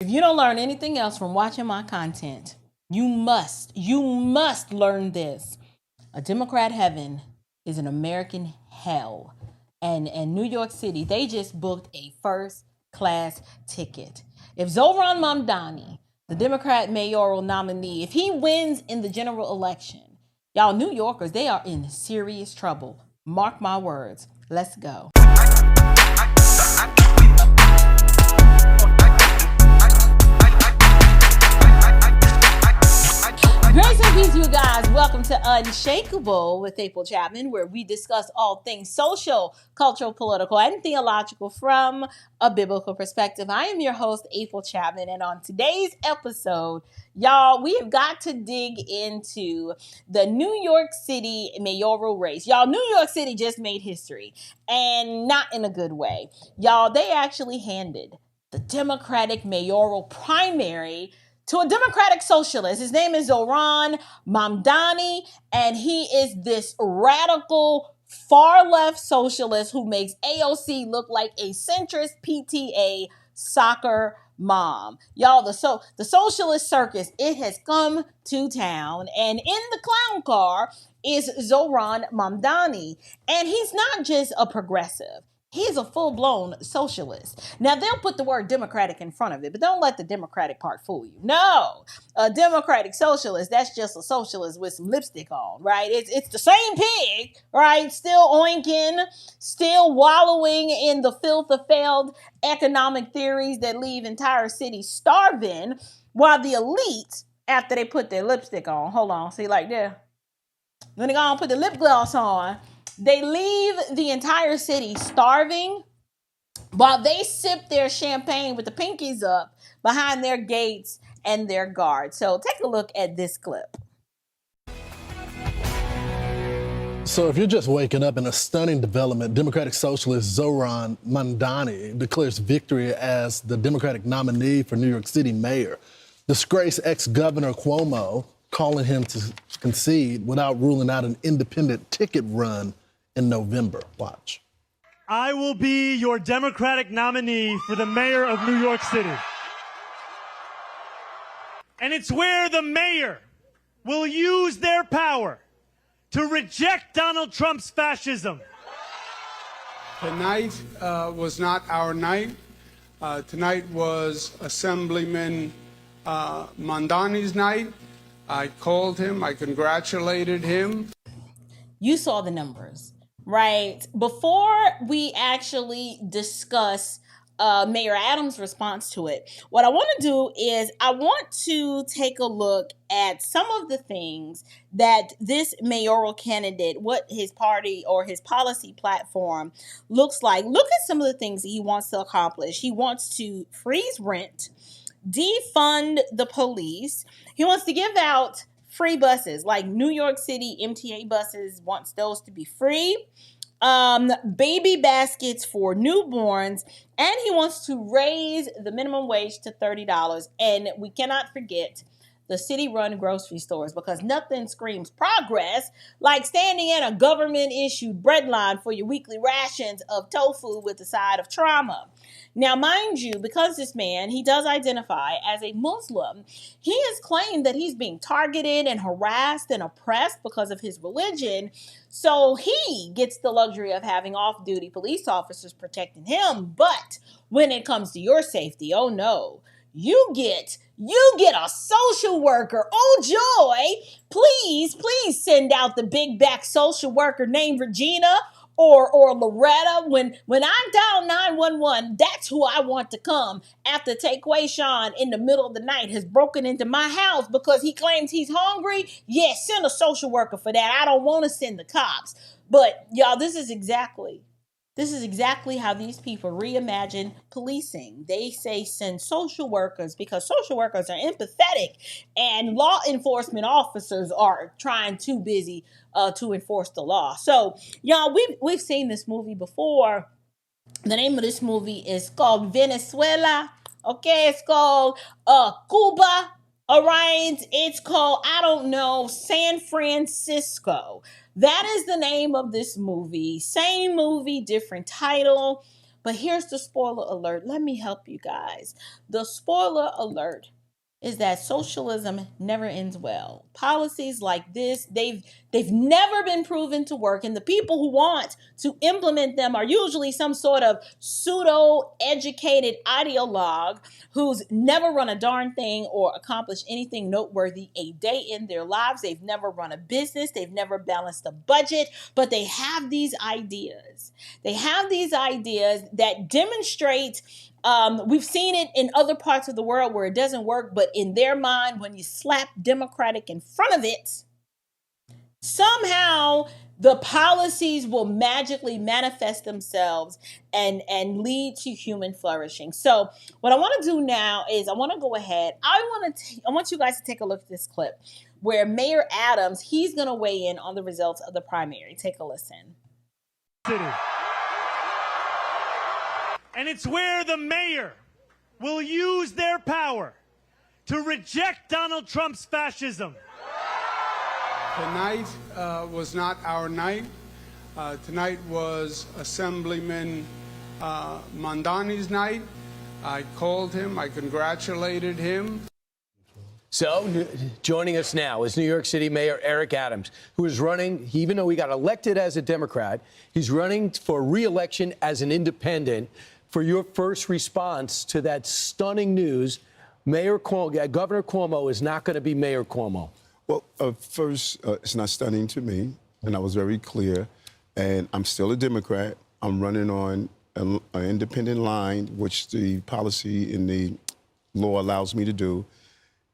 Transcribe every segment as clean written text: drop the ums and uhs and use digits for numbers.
If you don't learn anything else from watching my content, you must learn this. A Democrat heaven is an American hell. And New York City, they just booked a first class ticket. If Zohran Mamdani, the Democrat mayoral nominee, if he wins in the general election, y'all New Yorkers, they are in serious trouble. Mark my words. Let's go. Grace and peace, you guys. Welcome to Unshakable with April Chapman, where we discuss all things social, cultural, political, and theological from a biblical perspective. I am your host, April Chapman, and on today's episode, y'all, we have got to dig into the New York City mayoral race. Y'all, New York City just made history, and not in a good way. Y'all, they actually handed the Democratic mayoral primary to a Democratic Socialist. His name is Zohran Mamdani, and he is this radical far-left socialist who makes AOC look like a centrist PTA soccer mom. Y'all, the socialist circus, it has come to town, and in the clown car is Zohran Mamdani, and he's not just a progressive. He's a full-blown socialist. Now, they'll put the word Democratic in front of it, but don't let the Democratic part fool you. No, a Democratic Socialist, that's just a socialist with some lipstick on, right? It's the same pig, right? Still oinking, still wallowing in the filth of failed economic theories that leave entire cities starving, while the elite, after they put their lipstick on, hold on, see like there, when they go and put the lip gloss on, they leave the entire city starving while they sip their champagne with the pinkies up behind their gates and their guards. So take a look at this clip. So if you're just waking up in a stunning development, Democratic Socialist Zohran Mamdani declares victory as the Democratic nominee for New York City mayor. Disgraced ex-governor Cuomo calling him to concede without ruling out an independent ticket run in November. Watch. I will be your Democratic nominee for the mayor of New York City. And it's where the mayor will use their power to reject Donald Trump's fascism. Tonight was not our night. Tonight was Assemblyman Mamdani's night. I called him. I congratulated him. You saw the numbers, right? Before we actually discuss Mayor Adams' response to it, what I want to do is I want to take a look at some of the things that this mayoral candidate, what his party or his policy platform looks like. Look at some of the things that he wants to accomplish. He wants to freeze rent, defund the police. He wants to give out free buses, like New York City MTA buses, wants those to be free. Baby baskets for newborns, and he wants to raise the minimum wage to $30. And we cannot forget the city-run grocery stores, because nothing screams progress like standing in a government-issued bread line for your weekly rations of tofu with a side of trauma. Now, mind you, because this man, he does identify as a Muslim, he has claimed that he's being targeted and harassed and oppressed because of his religion. So he gets the luxury of having off-duty police officers protecting him. But when it comes to your safety, oh no, you get a social worker. Oh joy, please send out the big back social worker named Regina or Loretta. When I dial 911, that's who I want to come after Taquayshawn in the middle of the night has broken into my house because he claims he's hungry. Yes, send a social worker for that. I don't want to send the cops. But y'all, this is exactly how these people reimagine policing. They say send social workers because social workers are empathetic and law enforcement officers are trying too busy to enforce the law. So, y'all, we've seen this movie before. The name of this movie is called Venezuela. Okay, it's called Cuba. All right, it's called, I don't know, San Francisco. That is the name of this movie. Same movie, different title. But here's the spoiler alert. Let me help you guys. The spoiler alert is that socialism never ends well. Policies like this, they've never been proven to work, and the people who want to implement them are usually some sort of pseudo-educated ideologue who's never run a darn thing or accomplished anything noteworthy a day in their lives. They've never run a business, they've never balanced a budget, but they have these ideas. They have these ideas that demonstrate we've seen it in other parts of the world where it doesn't work, but in their mind, when you slap Democratic in front of it, somehow the policies will magically manifest themselves and lead to human flourishing. So what I want to do now is I want to go ahead. I want you guys to take a look at this clip where Mayor Adams, he's going to weigh in on the results of the primary. Take a listen. And it's where the mayor will use their power to reject Donald Trump's fascism. Tonight was not our night. Tonight was Assemblyman Mamdani's night. I called him. I congratulated him. So, joining us now is New York City Mayor Eric Adams, who is running, even though he got elected as a Democrat, he's running for re-election as an independent. For your first response to that stunning news, Governor Cuomo is not going to be Mayor Cuomo. Well, first, it's not stunning to me, and I was very clear. And I'm still a Democrat. I'm running on an independent line, which the policy in the law allows me to do.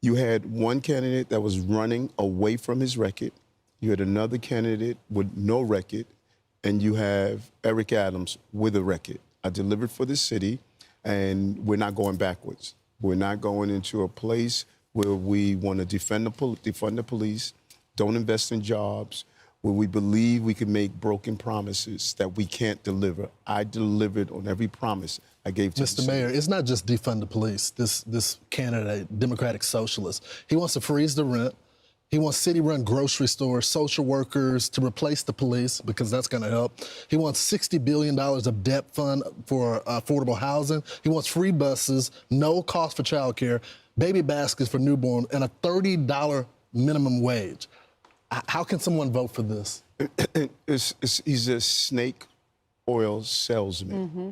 You had one candidate that was running away from his record. You had another candidate with no record, and you have Eric Adams with a record. I delivered for the city, and we're not going backwards. We're not going into a place where we want to defund the police, don't invest in jobs, where we believe we can make broken promises that we can't deliver. I delivered on every promise I gave to Mr. Mayor, it's not just defund the police. This candidate, Democratic Socialist, he wants to freeze the rent. He wants city-run grocery stores, social workers to replace the police because that's going to help. He wants $60 billion of debt fund for affordable housing. He wants free buses, no cost for childcare, baby baskets for newborn, and a $30 minimum wage. How can someone vote for this? He's a snake oil salesman. Mm-hmm.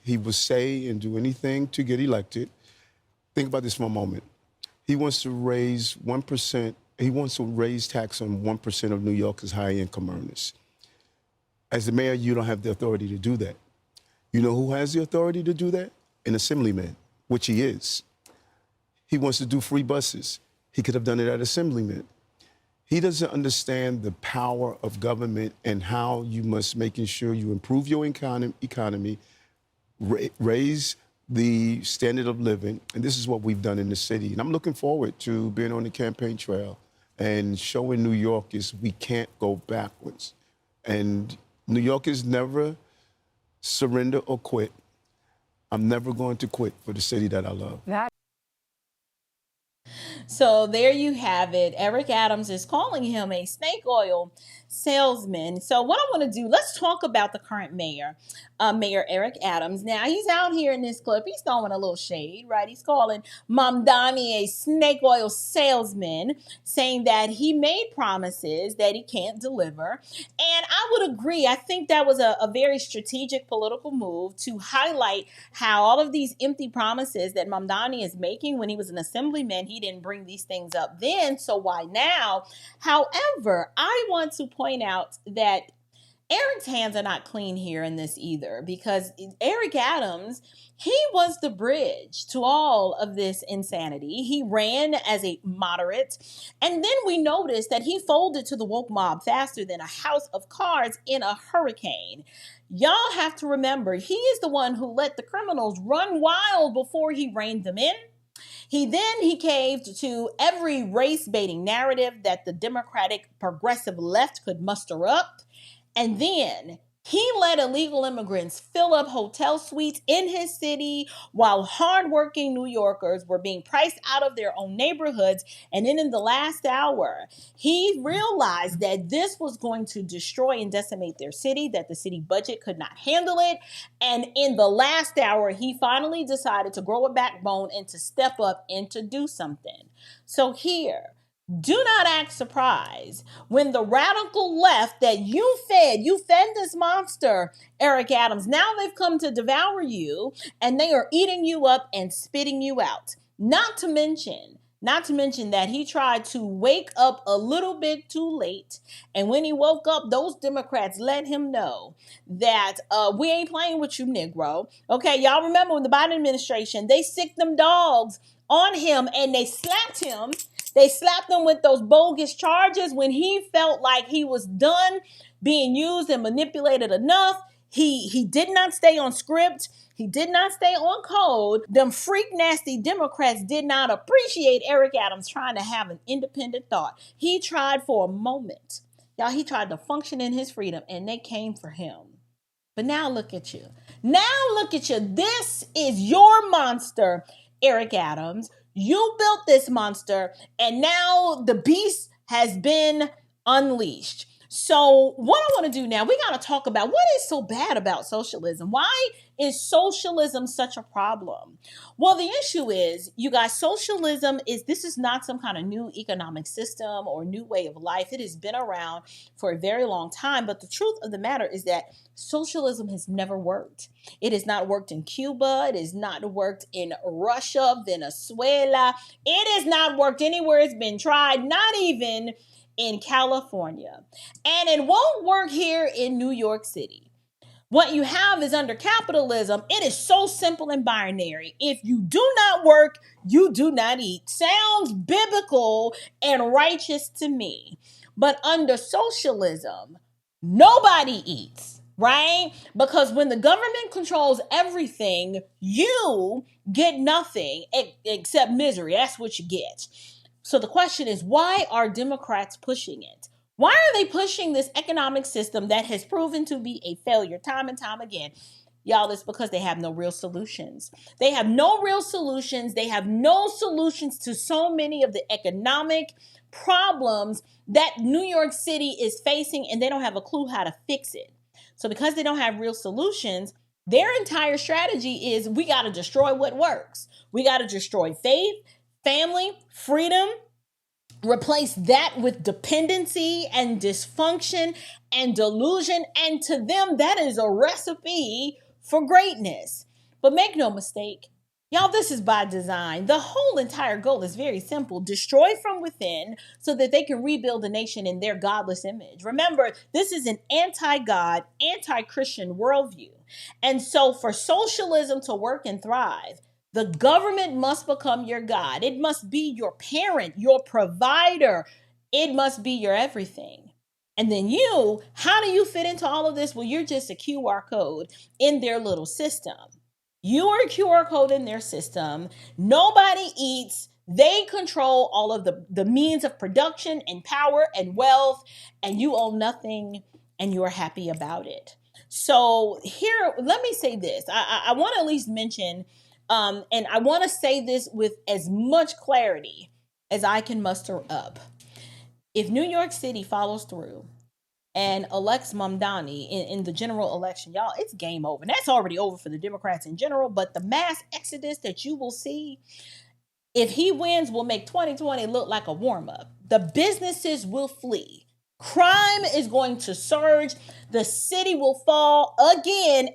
He will say and do anything to get elected. Think about this for a moment. He wants to raise 1%. He wants to raise tax on 1% of New York's high-income earners. As the mayor, you don't have the authority to do that. You know who has the authority to do that? An assemblyman, which he is. He wants to do free buses. He could have done it at assemblyman. He doesn't understand the power of government and how you must making sure you improve your economy, raise the standard of living, and this is what we've done in the city. And I'm looking forward to being on the campaign trail and showing New Yorkers we can't go backwards. And New Yorkers never surrender or quit. I'm never going to quit for the city that I love. So there you have it. Eric Adams is calling him a snake oil salesman. So what I want to do, let's talk about the current mayor, Mayor Eric Adams. Now, he's out here in this clip. He's throwing a little shade, right? He's calling Mamdani a snake oil salesman, saying that he made promises that he can't deliver. And I would agree. I think that was a very strategic political move to highlight how all of these empty promises that Mamdani is making. When he was an assemblyman, he didn't bring these things up then, so why now? However, I want to point out that Eric's hands are not clean here in this either, because Eric Adams, he was the bridge to all of this insanity. He ran as a moderate, and then we noticed that he folded to the woke mob faster than a house of cards in a hurricane. Y'all have to remember, he is the one who let the criminals run wild before he reined them in. He caved to every race-baiting narrative that the Democratic progressive left could muster up. And then He let illegal immigrants fill up hotel suites in his city while hardworking New Yorkers were being priced out of their own neighborhoods. And then in the last hour, he realized that this was going to destroy and decimate their city, that the city budget could not handle it. And in the last hour, he finally decided to grow a backbone and to step up and to do something. So here, do not act surprised when the radical left that you fed this monster, Eric Adams, now they've come to devour you and they are eating you up and spitting you out. Not to mention that he tried to wake up a little bit too late. And when he woke up, those Democrats let him know that we ain't playing with you, Negro. Okay, y'all remember when the Biden administration, they sicked them dogs on him and they slapped him. They slapped him with those bogus charges when he felt like he was done being used and manipulated enough. He did not stay on script. He did not stay on code. Them freak nasty Democrats did not appreciate Eric Adams trying to have an independent thought. He tried for a moment. Y'all, he tried to function in his freedom and they came for him. But now look at you. This is your monster, Eric Adams. You built this monster, and now the beast has been unleashed. So what I want to do now, we got to talk about what is so bad about socialism. Why is socialism such a problem? Well, the issue is, you guys, this is not some kind of new economic system or new way of life. It has been around for a very long time. But the truth of the matter is that socialism has never worked. It has not worked in Cuba. It has not worked in Russia, Venezuela. It has not worked anywhere it's been tried, not even in California. And it won't work here in New York City. What you have is under capitalism, it is so simple and binary. If you do not work, you do not eat. Sounds biblical and righteous to me. But under socialism, nobody eats, right? Because when the government controls everything, you get nothing except misery. That's what you get. So the question is, why are Democrats pushing it? Why are they pushing this economic system that has proven to be a failure time and time again? Y'all, it's because they have no real solutions. They have no real solutions. They have no solutions to so many of the economic problems that New York City is facing, and they don't have a clue how to fix it. So because they don't have real solutions, their entire strategy is, we got to destroy what works. We got to destroy faith, family, freedom, replace that with dependency and dysfunction and delusion. And to them, that is a recipe for greatness. But make no mistake, y'all, this is by design. The whole entire goal is very simple. Destroy from within so that they can rebuild the nation in their godless image. Remember, this is an anti-God, anti-Christian worldview. And so for socialism to work and thrive, the government must become your God. It must be your parent, your provider. It must be your everything. And then you, how do you fit into all of this? Well, you're just a QR code in their little system. You are a QR code in their system. Nobody eats. They control all of the means of production and power and wealth, and you own nothing, and you are happy about it. So here, let me say this. I want to at least mention, and I want to say this with as much clarity as I can muster up. If New York City follows through and elects Mamdani in the general election, y'all, it's game over. And that's already over for the Democrats in general, but the mass exodus that you will see, if he wins, will make 2020 look like a warm-up. The businesses will flee. Crime is going to surge. The city will fall again.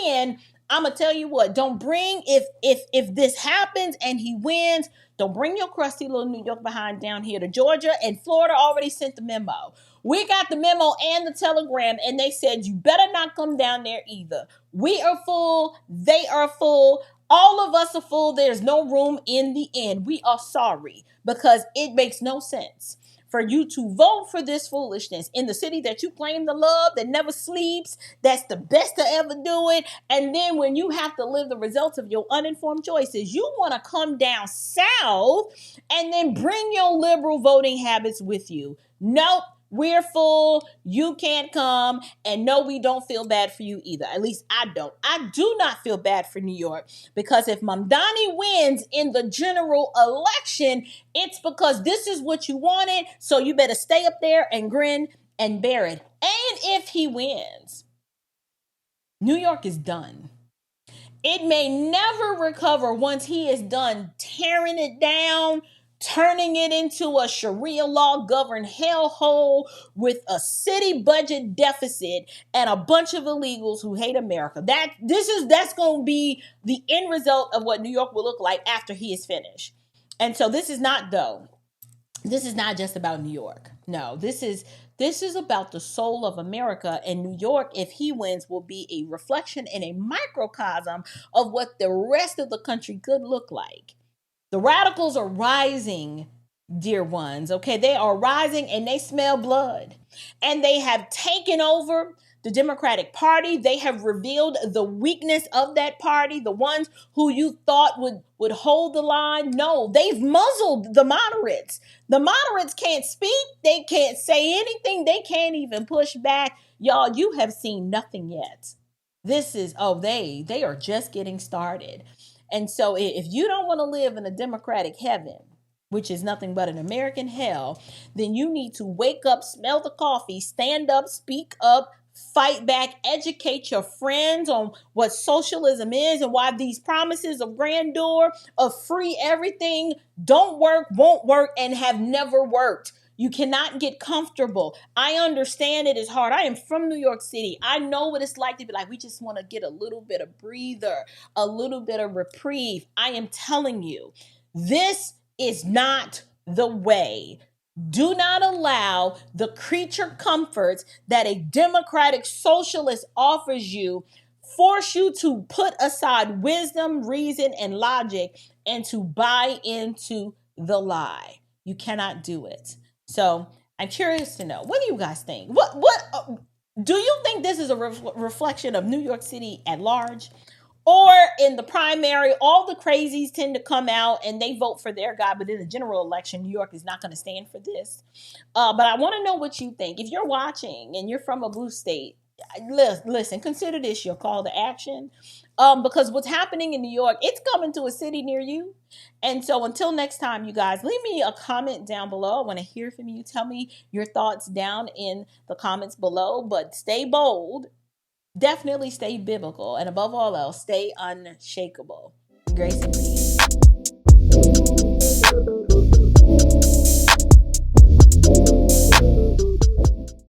And I'm going to tell you what, don't bring, if this happens and he wins, don't bring your crusty little New York behind down here to Georgia. And Florida already sent the memo. We got the memo and the telegram, and they said, you better not come down there either. We are full. They are full. All of us are full. There's no room in the inn. We are sorry, because it makes no sense for you to vote for this foolishness in the city that you claim to love, that never sleeps, that's the best to ever do it. And then when you have to live the results of your uninformed choices, you want to come down south and then bring your liberal voting habits with you. Nope. we're full, you can't come, and no, we don't feel bad for you either. At least I don't. I do not feel bad for New York, because if Mamdani wins in the general election, it's because this is what you wanted, so you better stay up there and grin and bear it. And if he wins, New York is done. It may never recover once he is done tearing it down, turning it into a Sharia law governed hellhole with a city budget deficit and a bunch of illegals who hate America. That's going to be the end result of what New York will look like after he is finished. And so this is not just about New York. No, this is about the soul of America, and New York, if he wins, will be a reflection and a microcosm of what the rest of the country could look like. The radicals are rising, dear ones, okay? They are rising and they smell blood. And they have taken over the Democratic Party. They have revealed the weakness of that party, the ones who you thought would hold the line. No, they've muzzled the moderates. The moderates can't speak. They can't say anything. They can't even push back. Y'all, you have seen nothing yet. They are just getting started. And so if you don't want to live in a Democratic heaven, which is nothing but an American hell, then you need to wake up, smell the coffee, stand up, speak up, fight back, educate your friends on what socialism is and why these promises of grandeur, of free everything, don't work, won't work, and have never worked. You cannot get comfortable. I understand it is hard. I am from New York City. I know what it's like to be like, we just want to get a little bit of breather, a little bit of reprieve. I am telling you, this is not the way. Do not allow the creature comforts that a democratic socialist offers you force you to put aside wisdom, reason, and logic and to buy into the lie. You cannot do it. So I'm curious to know, what do you guys think? What do you think this is a reflection of New York City at large? Or in the primary, all the crazies tend to come out and they vote for their guy, but in the general election, New York is not going to stand for this. But I want to know what you think. If you're watching and you're from a blue state, listen, consider this your call to action. Because what's happening in New York, it's coming to a city near you. And so until next time, you guys, leave me a comment down below. I want to hear from you. Tell me your thoughts down in the comments below, but stay bold. Definitely stay biblical. And above all else, stay unshakable. Grace and peace.